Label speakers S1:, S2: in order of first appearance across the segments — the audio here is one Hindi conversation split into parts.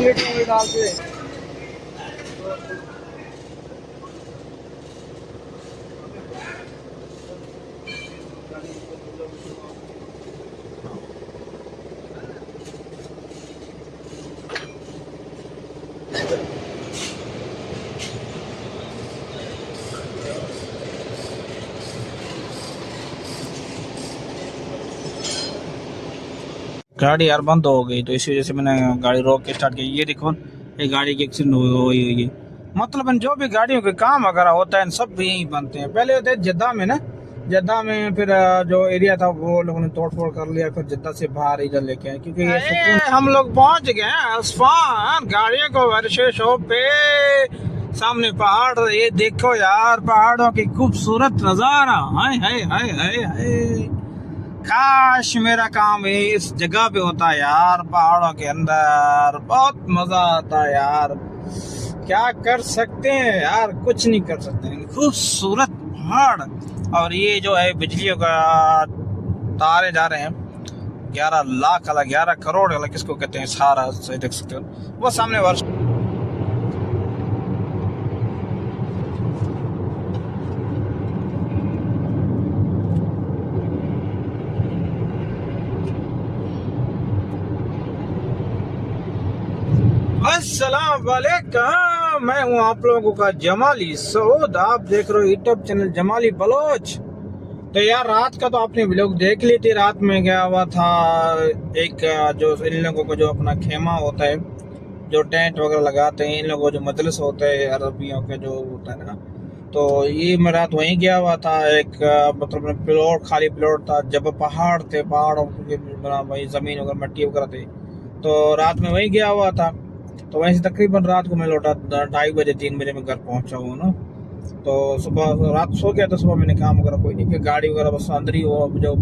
S1: उंगली डाल के
S2: गाड़ी यार बंद हो गई, तो इसी वजह से मैंने गाड़ी रोक के स्टार्ट की। ये देखो, ये गाड़ी की एक्सीडेंट हुई हुई है। मतलब जो भी गाड़ियों के काम वगैरह होता है सब भी यहीं बनते हैं। पहले होते जद्दा में ना, जद्दा में फिर जो एरिया था वो लोगों ने तोड़ फोड़ कर लिया, फिर जद्दा से बाहर इधर लेके आए, क्योंकि ये सुकून। हम लोग पहुंच गए हैं अस्फान, गाड़ियों को वर्षे शॉप पे। सामने पहाड़, ये देखो यार पहाड़ों की खूबसूरत नजारा। हाय हाय हाय हाय हाय, काश मेरा काम इस जगह पे होता यार, पहाड़ों के अंदर बहुत मजा आता यार। क्या कर सकते हैं यार, कुछ नहीं कर सकते। खूबसूरत पहाड़, और ये जो है बिजलियों का तारे जा रहे हैं 11 लाख वाला, 11 करोड़ वाला किसको कहते हैं, सारा सही देख सकते हो वो सामने वर्ष। अस्सलाम वालेकुम, मैं हूं आप लोगों का जमाली सऊद। आप देख रहे हो यूट्यूब चैनल जमाली बलोच। तो यार रात का तो आपने व्लॉग देख ली थी। रात में गया हुआ था एक, जो इन लोगों को जो अपना खेमा होता है, जो टेंट वगैरह लगाते हैं, इन लोगों को जो मजलिस होता है अरबियों के जो होता है ना, तो ये मैं रात वहीं गया हुआ था। एक मतलब प्लॉट, खाली प्लॉट था, जब पहाड़ थे, पहाड़ों के वही जमीन वगैरह मट्टी वगैरह थी, तो रात में वहीं गया हुआ था। तो वहीं से तकरीबन रात को मैं लौटा 2:30 बजे 3 बजे मैं घर पहुंचा हूँ ना। तो सुबह रात सो गया, तो सुबह मैंने काम वगैरह कोई नहीं किया, गाड़ी वगैरह बस अंदर ही हो। जो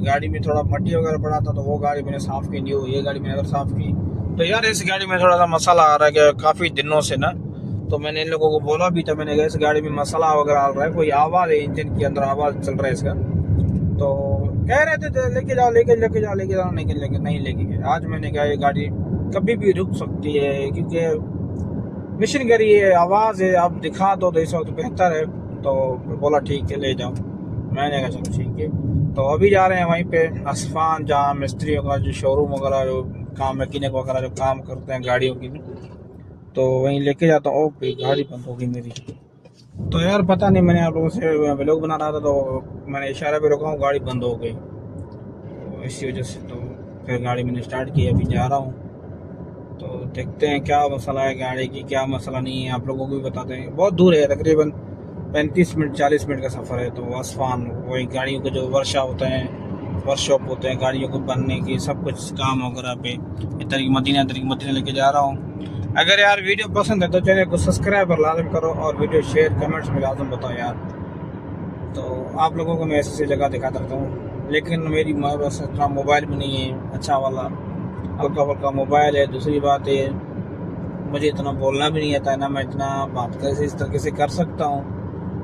S2: गाड़ी में थोड़ा मट्टी वगैरह पड़ा था, तो वो गाड़ी मैंने साफ की नहीं हो, ये गाड़ी मैंने अगर साफ की। तो यार इस गाड़ी में थोड़ा सा मसाला आ रहा है कि काफ़ी दिनों से ना, तो मैंने इन लोगों को बोला भी था, मैंने कहा इस गाड़ी में मसाला वगैरह आ रहा है, कोई आवाज़ है इंजन के अंदर, आवाज़ चल रहा है इसका। तो कह रहे थे लेके जाओ लेके लेके जाओ लेके जाओ, नहीं लेके गए। आज मैंने कहा ये गाड़ी कभी भी रुक सकती है, क्योंकि मिशन करी है, आवाज़ है, आप दिखा दो तो इस वक्त बेहतर है। तो बोला ठीक है ले जाओ। मैंने कहा चलो ठीक है। तो अभी जा रहे हैं वहीं पे अस्फान, जहाँ मिस्त्रियों का जो शोरूम वगैरह जो काम, मैकेनिक वगैरह जो काम करते हैं गाड़ियों की, तो वहीं लेके जाता हूँ। ओके, गाड़ी बंद हो गई मेरी। तो यार पता नहीं, मैंने आप लोगों से व्लॉग बना रहा था, तो मैंने इशारा पे रोका हूँ, गाड़ी बंद हो गई, तो इसी वजह से तो फिर गाड़ी मैंने स्टार्ट की, अभी जा रहा हूँ। तो देखते हैं क्या मसला है गाड़ी की, क्या मसला नहीं है, आप लोगों को भी बताते हैं। बहुत दूर है, तकरीबन 35 मिनट 40 मिनट का सफ़र है। तो अस्फान वही गाड़ियों के जो वर्कशॉप होते हैं, वर्कशॉप होते हैं गाड़ियों को बनने की, सब कुछ काम वगैरह पे तरीके मदीना लेके जा रहा हूँ। अगर यार वीडियो पसंद है तो चैनल को सब्सक्राइब और लाजम करो, और वीडियो शेयर कमेंट्स में लाजम बताओ यार। तो आप लोगों को मैं ऐसी जगह दिखाता रहता हूँ, लेकिन मेरी बस इतना मोबाइल भी नहीं है अच्छा वाला, हल्का फुल्का मोबाइल है। दूसरी बात है, मुझे इतना बोलना भी नहीं आता है ना, मैं इतना बात कैसे इस तरीके से कर सकता हूँ,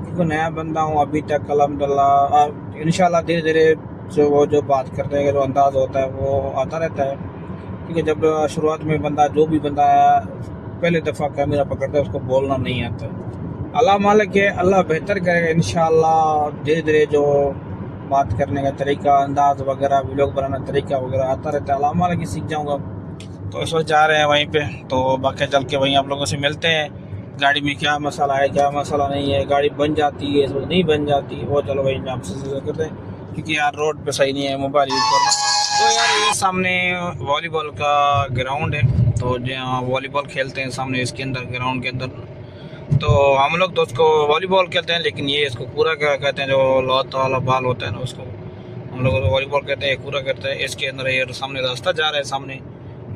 S2: क्योंकि नया बंदा हूँ अभी तक। अल्हम्दुलिल्लाह इंशाल्लाह धीरे धीरे जो बात करने का जो अंदाज़ होता है वो आता रहता है, क्योंकि जब शुरुआत में जो भी बंदा पहले दफ़ा कैमरा पकड़ता है उसको बोलना नहीं आता है। अल्लाह मालिक है, अल्लाह बेहतर करेगा इंशाल्लाह। धीरे धीरे जो बात करने का तरीका, अंदाज वगैरह, व्लॉग बनाना तरीका वगैरह आता रहता है, अल्लाह मालिक सीख जाऊँगा। तो इस वक्त जा रहे हैं वहीं पे, तो बाकी चल के वहीं आप लोगों से मिलते हैं। गाड़ी में क्या मसाला है क्या मसाला नहीं है, गाड़ी बन जाती है इसमें नहीं बन जाती, वो चलो वहीं पे आपसे करते हैं, क्योंकि यार रोड पे सही नहीं है मोबाइल यूज़ करना। तो यार ये सामने वॉलीबॉल का ग्राउंड है, तो जहाँ वॉलीबॉल खेलते हैं सामने इसके अंदर, ग्राउंड के अंदर। तो हम लोग तो उसको वॉलीबॉल खेलते हैं, लेकिन ये इसको पूरा क्या कहते हैं, जो लौत वाला बॉल होता है ना, उसको हम लोग वॉलीबॉल कहते हैं, पूरा करते हैं। इसके अंदर ये सामने रास्ता जा रहा है, सामने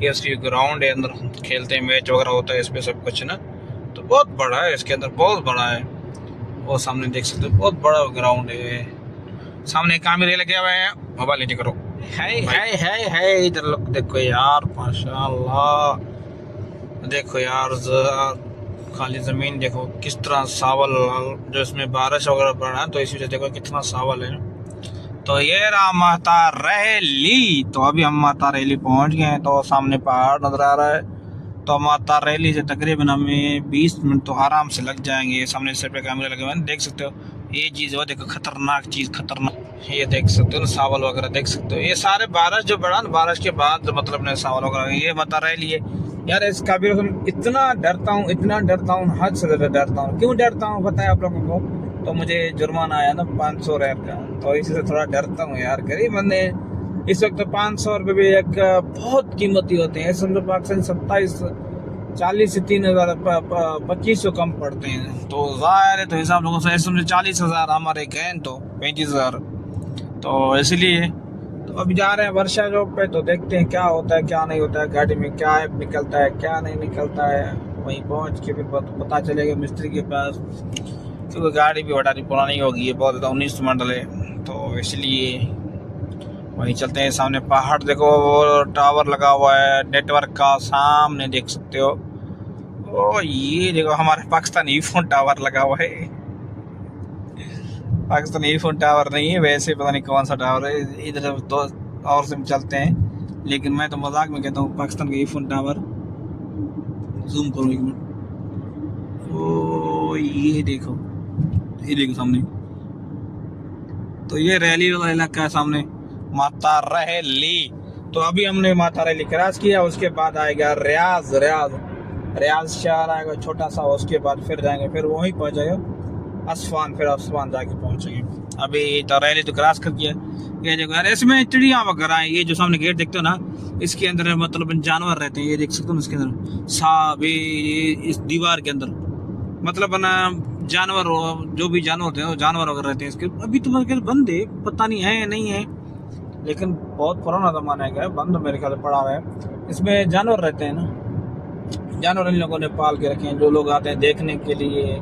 S2: ये इसकी ग्राउंड है, अंदर खेलते हैं, मैच वगैरह होता है इस पर सब कुछ ना। तो बहुत बड़ा है, इसके अंदर बहुत बड़ा है, वो सामने देख सकते हो, बहुत बड़ा ग्राउंड है। सामने कामेरे लगे हुए हैं, मोबाइल नीचे करो, है इधर लोग देखो यार, माशाल्लाह देखो यार, खाली ज़मीन देखो किस तरह सावल, जो इसमें बारिश वगैरह पड़ रहा है, तो इसी वजह देखो कितना सावल है। तो ये रहा माता रैली। तो अभी हम माता रैली पहुंच गए हैं, तो सामने पहाड़ नजर आ रहा है, तो माता रैली से तकरीबन हमें 20 मिनट तो आराम से लग जाएंगे। सामने से पे कैमरे लगे हुए हैं, देख सकते हो। ये चीज़ वो देखो, खतरनाक चीज़, खतरनाक। ये देख सकते हो ना, सावल वगैरह देख सकते हो। ये सारे बारिश जो बढ़ा ना, बारिश के बाद मतलब ने सावल वगैरह, ये माता रैली है यार। इस काबिल इतना डरता हूँ, इतना डरता हूँ, हद से ज़्यादा डरता हूँ। क्यों डरता हूँ बताया आप लोगों को? तो मुझे जुर्माना आया ना 500 रियाल का, तो इसी से थोड़ा डरता हूँ यार। गरीब बंदे इस वक्त 500 रुपये भी एक बहुत कीमती होते हैं। समझो पाकिस्तान 40 से 3,000 2500 कम पड़ते हैं, तो ज़ाहिर है। तो हिसाब लोगों से समझो 40,000 हमारे गए तो 35,000। तो इसलिए तो अभी जा रहे हैं वर्षा जॉब पे, तो देखते हैं क्या होता है क्या नहीं होता है, गाड़ी में क्या ऐप निकलता है क्या नहीं निकलता है। वहीं पहुंच के फिर पता चलेगा मिस्त्री के पास, क्योंकि गाड़ी भी बड़ी पुरानी होगी है, बहुत ज़्यादा 19 मॉडल है। तो इसलिए वहीं चलते हैं। सामने पहाड़ देखो, टावर लगा हुआ है नेटवर्क का, सामने देख सकते हो। ओ ये देखो, हमारे पाकिस्तान ईफोन टावर लगा हुआ है। पाकिस्तान ईफोन टावर नहीं है वैसे, पता नहीं कौन सा टावर है। इधर तो और से चलते हैं, लेकिन मैं तो मजाक में कहता हूँ पाकिस्तान का ईफोन टावर। जूम करो एक मिनट। ओ ये देखो सामने। तो ये रैली वाला इलाका है सामने, माता रैली। तो अभी हमने माता रैली क्रॉस किया, उसके बाद आएगा रियाज शहर आएगा छोटा सा। उसके बाद फिर जाएंगे, फिर वहीं पहुंच जाएगा असफान, फिर असफान जाके पहुंचेंगे। अभी तो रैली तो क्रॉस कर दिया। ये देखो यार, इसमें चिड़िया वगैरह है। ये जो सामने गेट देखते हो ना, इसके अंदर मतलब जानवर रहते हैं। ये देख सकते हो इसके अंदर सांप, इस दीवार के अंदर मतलब ना जानवर, जो भी जानवर होते हैं वो जानवर वगैरह रहते हैं इसके। अभी तो मेरे ख्याल बंद है, पता नहीं है नहीं है, लेकिन बहुत पुराना जमाना है, बंद मेरे ख्याल पड़ा हुआ है। इसमें जानवर रहते हैं ना, जानवर इन लोगों ने पाल के रखे हैं। जो लोग आते हैं देखने के लिए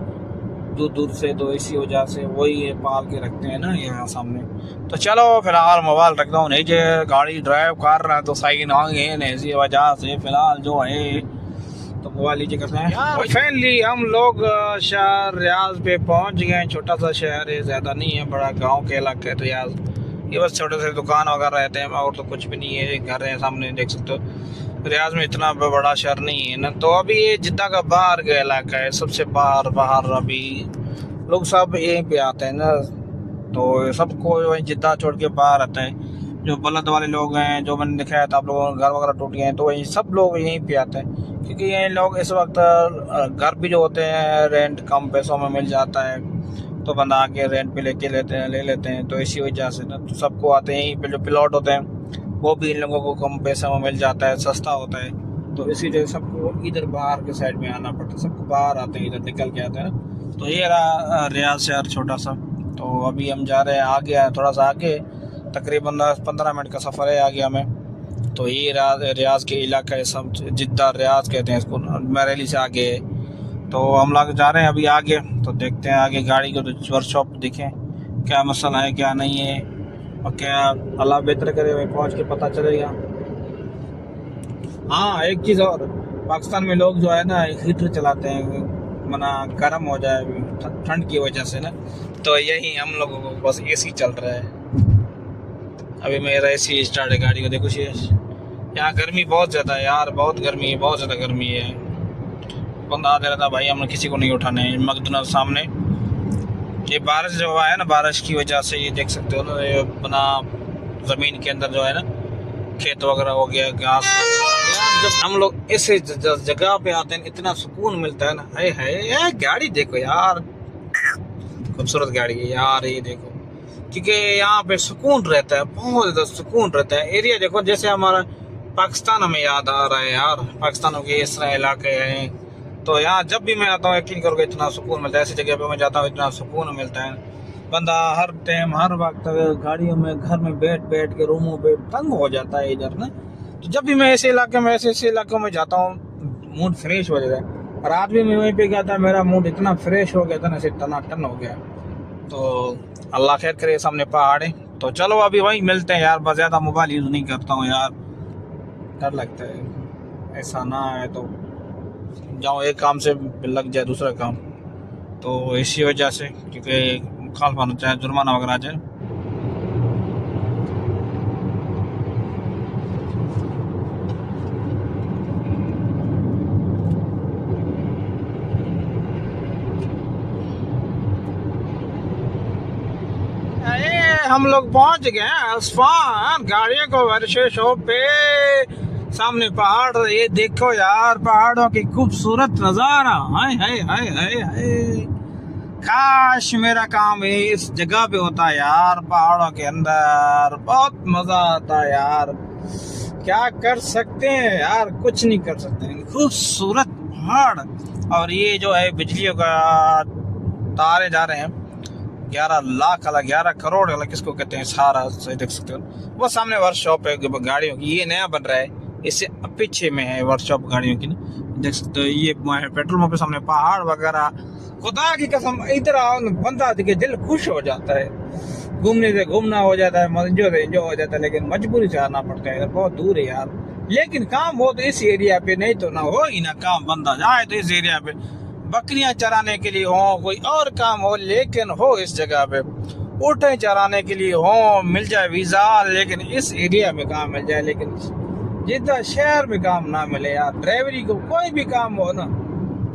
S2: दूर दूर से, तो इसी वजह से वही ये पाल के रखते हैं ना यहाँ सामने। तो चलो फिलहाल मोबाइल रखता हूँ, नहीं जो गाड़ी ड्राइव कर रहा है तो सही ना है, इसी वजह से फिलहाल जो है तो मोबाइल लीजिए करते हैं। फाइनली हम लोग शहर रियाज पे पहुंच गए। छोटा सा शहर है, ज़्यादा नहीं है, बड़ा गांव के इलाके है रियाज। ये बस छोटे से दुकान वगैरह रहते हैं और तो कुछ भी नहीं है। घर है सामने देख सकते हो। रियाज में इतना बड़ा शहर नहीं है ना। तो अभी ये जिद्दा का बाहर का इलाका है, सबसे बाहर अभी लोग सब यहीं पे आते हैं ना। तो सबको वहीं जिद्दा छोड़ के बाहर आता है। जो बलद वाले लोग हैं, जो मैंने दिखाया था आप लोगों को, घर वगैरह टूट गए हैं, तो वहीं सब लोग यहीं पे आते हैं। क्योंकि ये लोग इस वक्त घर भी जो होते हैं रेंट कम पैसों में मिल जाता है, तो बंदा आके रेंट पे ले लेते हैं। तो इसी वजह से ना तो सबको आते हैं। यहीं पे जो प्लॉट होते हैं वो भी इन लोगों को कम पैसे में मिल जाता है, सस्ता होता है। तो इसी वजह से सबको इधर बाहर के साइड में आना पड़ता है, सबको बाहर आते हैं, इधर निकल के आते हैं ना। तो ये रहा रियाज शहर छोटा सा। तो अभी हम जा रहे हैं आगे, थोड़ा सा आगे, तकरीबन 15 मिनट का सफ़र है आगे हमें। तो ये रियाज के इलाका है, सब जिद्दा रियाज कहते हैं इसको, बरेली से आगे। तो हम लोग जा रहे हैं अभी आगे, तो देखते हैं आगे गाड़ी को तो वर्कशॉप देखें क्या मसला है क्या नहीं है, और क्या अल्लाह बेहतर करे वहीं पहुंच के पता चलेगा। हाँ एक चीज़ और, पाकिस्तान में लोग जो है ना हीटर चलाते हैं, मना गर्म हो जाए ठंड की वजह से ना। तो यही हम लोगों को बस एसी चल रहा है। अभी मेरा एसी स्टार्ट है गाड़ी को, देखो यहाँ गर्मी बहुत ज़्यादा है यार, बहुत गर्मी है, बहुत ज़्यादा गर्मी है। बंदा दे रहा था भाई, हमने किसी को नहीं उठाने। मकदूना सामने ये बारिश जो हुआ है ना, बारिश की वजह से ये देख सकते हो ना, ये बना ज़मीन के अंदर जो है ना खेत वगैरह हो गया, घास यार। जब हम लोग ऐसे जगह पे आते हैं इतना सुकून मिलता है ना। है गाड़ी देखो यार, खूबसूरत गाड़ी है यार, ये देखो। क्योंकि यहाँ पे सुकून रहता है, बहुत ज़्यादा सुकून रहता है। एरिया देखो जैसे हमारा पाकिस्तान हमें याद आ रहा है यार, पाकिस्तानों के इस तरह इलाके हैं। तो यहाँ जब भी मैं आता हूँ यकीन करोगे इतना सुकून मिलता है। ऐसी जगह पे मैं जाता हूँ इतना सुकून मिलता है। बंदा हर टाइम हर वक्त गाड़ियों में घर में बैठ के रूमों पे तंग हो जाता है इधर ना। तो जब भी मैं ऐसे इलाकों में जाता हूँ मूड फ्रेश हो जाता है। रात भी मैं वहीं पे गया था, मेरा मूड इतना फ्रेश हो गया था ना, ऐसे टनाटन हो गया। तो अल्लाह खैर करे, सामने पहाड़ है। तो चलो अभी वहीं मिलते हैं यार, बस ज़्यादा मोबाइल यूज़ नहीं करता हूँ यार, डर लगता है ऐसा ना है तो जाओ एक काम से लग जाए दूसरा काम। तो इसी वजह से क्योंकि खाल पाना चाहे जुर्माना वगैरह आ जाए। हम लोग पहुंच गए हैं अस्फान गाड़ियों को वर्षे शॉप पे। सामने पहाड़, ये देखो यार पहाड़ों की खूबसूरत नजारा। हाय हाय हाय हाय हाय, काश मेरा काम इस जगह पे होता यार, पहाड़ों के अंदर बहुत मजा आता यार। क्या कर सकते हैं यार, कुछ नहीं कर सकते। खूबसूरत पहाड़, और ये जो है बिजलियों का तारे जा रहे हैं 11 लाख वाला, 11 करोड़ वाला किसको कहते हैं, सारा सही देख सकते हो। वो सामने वर्कशॉप है गाड़ियों की, ये नया बन रहा है, इससे पीछे में है वर्कशॉप गाड़ियों की ना, देख सकते हो। ये पेट्रोल पंप के सामने पहाड़ वगैरह, खुदा की कसम इधर बंदा दिखे दिल खुश हो जाता है। घूमने से घूमना हो जाता है, एंजॉय हो जाता है, लेकिन मजबूरी से आना पड़ता है, बहुत दूर है यार। लेकिन काम हो तो इस एरिया पे, नहीं तो ना हो ही ना काम। बंदा जाए तो इस एरिया पे बकरियां चराने के लिए हो, कोई और काम हो, लेकिन हो इस जगह पे। ऊँटें चराने के लिए हो, मिल जाए वीजा, लेकिन इस एरिया में काम मिल जाए। लेकिन जितना शहर में काम ना मिले यार, ड्राइवरी को कोई भी काम हो ना,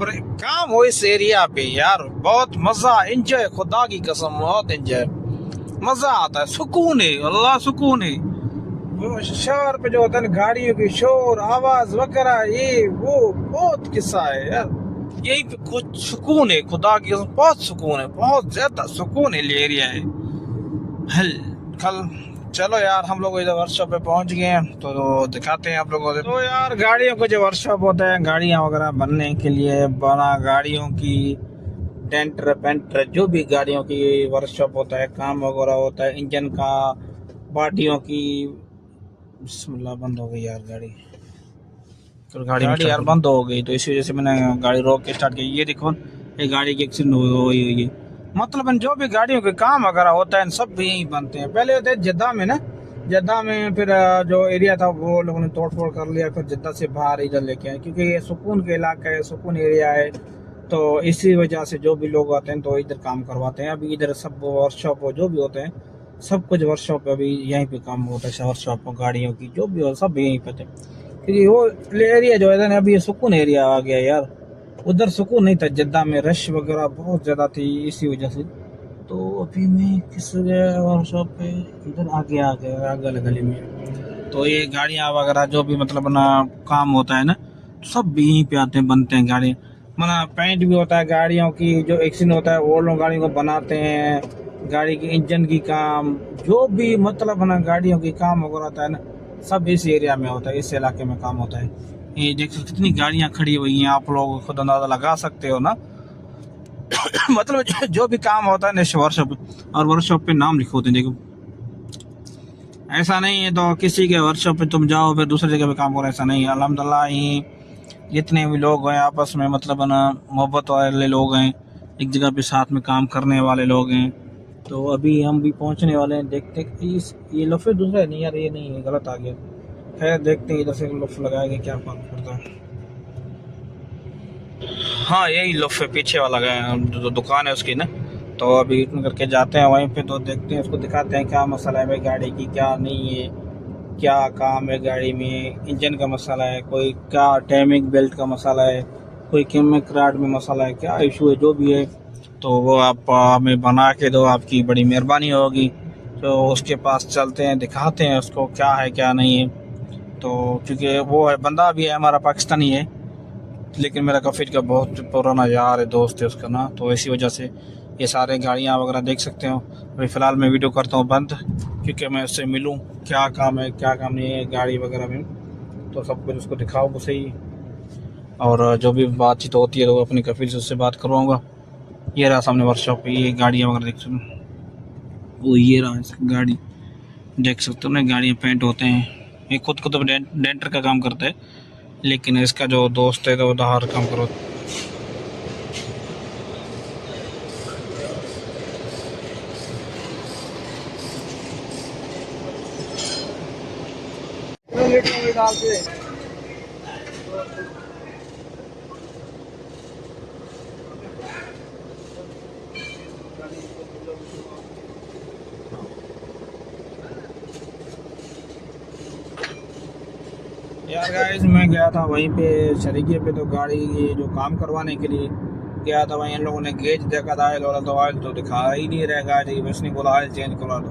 S2: पर काम हो इस एरिया पे यार, बहुत मजा, एंजॉय, खुदा की कसम बहुत एंजॉय, मजा आता है, सुकून है, अल्लाह सुकून है। वो शहर पे जो होता है गाड़ियों की शोर आवाज वगैरह, ये वो बहुत किस्सा है यार। यही पे कुछ सुकून है, खुदा की कसम बहुत सुकून है, बहुत ज्यादा सुकून है एरिया है। कल चलो यार, हम लोग इधर वर्कशॉप पे पहुंच गए हैं, तो दिखाते हैं आप लोगों को। तो यार गाड़ियों का जो वर्कशॉप होता है, गाड़ियां वगैरह बनने के लिए, बना गाड़ियों की डेंटर पेंटर, जो भी गाड़ियों की वर्कशॉप होता है, काम वगैरह होता है, इंजन का, बॉडियों की। बिस्मिल्लाह, बंद हो गई यार गाड़ी, तो गाड़ी यार बंद हो गई, तो इसी वजह से मैंने गाड़ी रोक के स्टार्ट की। ये देखो, ये गाड़ी की एक्सीडेंट हुई है। मतलब जो भी गाड़ियों के काम वगैरह होता है सब भी यहीं बनते हैं। पहले होते जद्दा में ना, जद्दा में फिर जो एरिया था वो लोगों ने तोड़ फोड़ कर लिया, फिर जद्दा से बाहर इधर लेके आए, क्योंकि ये सुकून का इलाका है, सुकून एरिया है, तो इसी वजह से जो भी लोग आते हैं तो इधर काम करवाते हैं। अभी इधर सब वर्कशॉप जो भी होते हैं, सब कुछ वर्कशॉप अभी यहीं पे काम होता है। वर्कशॉप गाड़ियों की जो भी हो सब यहीं पे थे, क्योंकि वो एरिया जो है ना, अभी ये सुकून एरिया आ गया यार। उधर सुकून नहीं था, जद्दा में रश वगैरह बहुत ज़्यादा थी, इसी वजह से। तो अभी मैं किस वर्कशॉप पे इधर आगे गली में, तो ये गाड़ियाँ वगैरह जो भी मतलब ना काम होता है ना, सब भी यहीं पे आते हैं, बनते हैं गाड़ी। मना पेंट भी होता है गाड़ियों की, जो एक्सीडेंट होता है वो लोग गाड़ी को बनाते हैं, गाड़ी की इंजन की काम, जो भी मतलब ना गाड़ियों की काम वगैरह होता है ना, सब इस एरिया में होता है, इस इलाके में काम होता है। ये देखो कितनी गाड़ियां खड़ी हुई हैं, आप लोग खुद अंदाजा लगा सकते हो ना। मतलब जो भी काम होता है ना वर्कशॉप, और वर्कशॉप पे नाम लिखे होते हैं। देखो ऐसा नहीं है तो किसी के वर्कशॉप पे तुम जाओ फिर दूसरी जगह पे काम करो, ऐसा नहीं है। अल्हम्दुलिल्लाह ही जितने भी लोग हैं आपस में मतलब ना मोहब्बत वाले लोग हैं, एक जगह पे साथ में काम करने वाले लोग हैं। तो अभी हम भी पहुंचने वाले हैं, देखते ये लफे दूसरा है नहीं यार, ये नहीं है, गलत आ गया। खैर देखते हैं, इधर से लुफ लगाएंगे, क्या फर्क पड़ता है। हाँ यही लुफ है, पीछे वाला जो दुकान है उसकी ना, तो अभी इतना करके जाते हैं वहीं पे, तो देखते हैं, उसको दिखाते हैं क्या मसला है भाई गाड़ी की, क्या नहीं है, क्या काम है गाड़ी में, इंजन का मसला है, कोई क्या टाइमिंग बेल्ट का मसला है, कोई केमिक राड में मसला है, क्या इशू है, जो भी है तो वो आप हमें बना के दो, आपकी बड़ी मेहरबानी होगी। तो उसके पास चलते हैं, दिखाते हैं उसको क्या है क्या नहीं है। तो क्योंकि वो है बंदा भी है हमारा पाकिस्तानी है, लेकिन मेरा कफीर का बहुत पुराना यार है, दोस्त है उसका ना, तो इसी वजह से ये सारे गाड़ियाँ वगैरह देख सकते हो। अभी फ़िलहाल मैं वीडियो करता हूँ बंद, क्योंकि मैं उससे मिलूँ क्या काम है क्या काम नहीं है गाड़ी वगैरह में, तो सब कुछ उसको दिखाओ सही। और जो भी बातचीत होती है तो अपने कफीर से उससे बात करवाऊँगा। ये रहा सामने वर्कशॉप पे, ये गाड़ियाँ वगैरह देख सकते हो, वो ये रहा गाड़ी देख सकते हो ना, गाड़ियाँ पेंट होते हैं। ये खुद को तो डेंटर का काम करता है, लेकिन इसका जो दोस्त है तो वो बाहर काम करो। यार गाइस मैं गया था वहीं पे शरीके पे, तो गाड़ी ये जो काम करवाने के लिए गया था, वहीं इन लोगों ने गेज देखा था, ऑयल वाला, तो ऑयल तो दिखा ही नहीं रहा गाड़ी, बस नहीं बोला ऑयल चेंज करवा दो।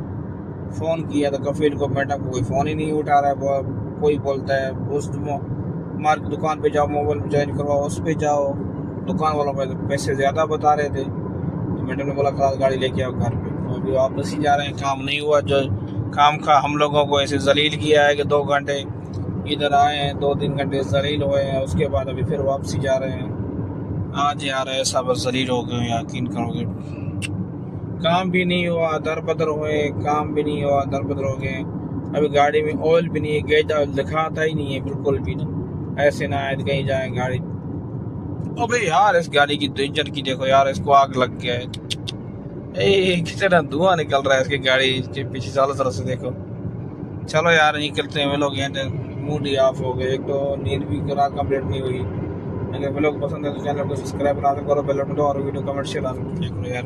S2: फ़ोन किया तो कफील को, मैडम को कोई फ़ोन ही नहीं उठा रहा है। कोई बोलता है उस मार्केट दुकान पे जाओ, मोबाइल ज्वाइन करवाओ, उस पर जाओ। दुकान वालों पे पैसे ज़्यादा बता रहे थे, तो मैडम ने बोला कल गाड़ी लेके आओ घर पे। तो अभी वापस ही जा रहे हैं, काम नहीं हुआ। जो काम का हम लोगों को ऐसे जलील किया है कि 2 घंटे इधर आए हैं, 2-3 घंटे जलील हुए हैं, उसके बाद अभी फिर वापसी जा रहे हैं। आज यार ऐसा बस जलील हो गए, यकीन करोगे। काम भी नहीं हुआ, दर बदर हुए, काम भी नहीं हुआ, दर बदर हो गए। अभी गाड़ी में ऑयल भी नहीं है, गेज दिखाता ही नहीं है बिल्कुल भी ना। ऐसे ना आए कहीं जाए गाड़ी। अबे यार इस गाड़ी की इंजन की देखो यार, इसको आग लग गया है। कितना धुआं निकल रहा है इसकी गाड़ी के पीछे, चारों तरफ से देखो। चलो यार निकलते हैं, वे लोग यहाँ मूड ही ऑफ हो गए। एक तो नींद भी कंप्लीट नहीं हुई। अगर वे लोग पसंद है तो चैनल को सब्सक्राइब करो, बेल बटन दो और वीडियो कमेंट शेयर करो यार।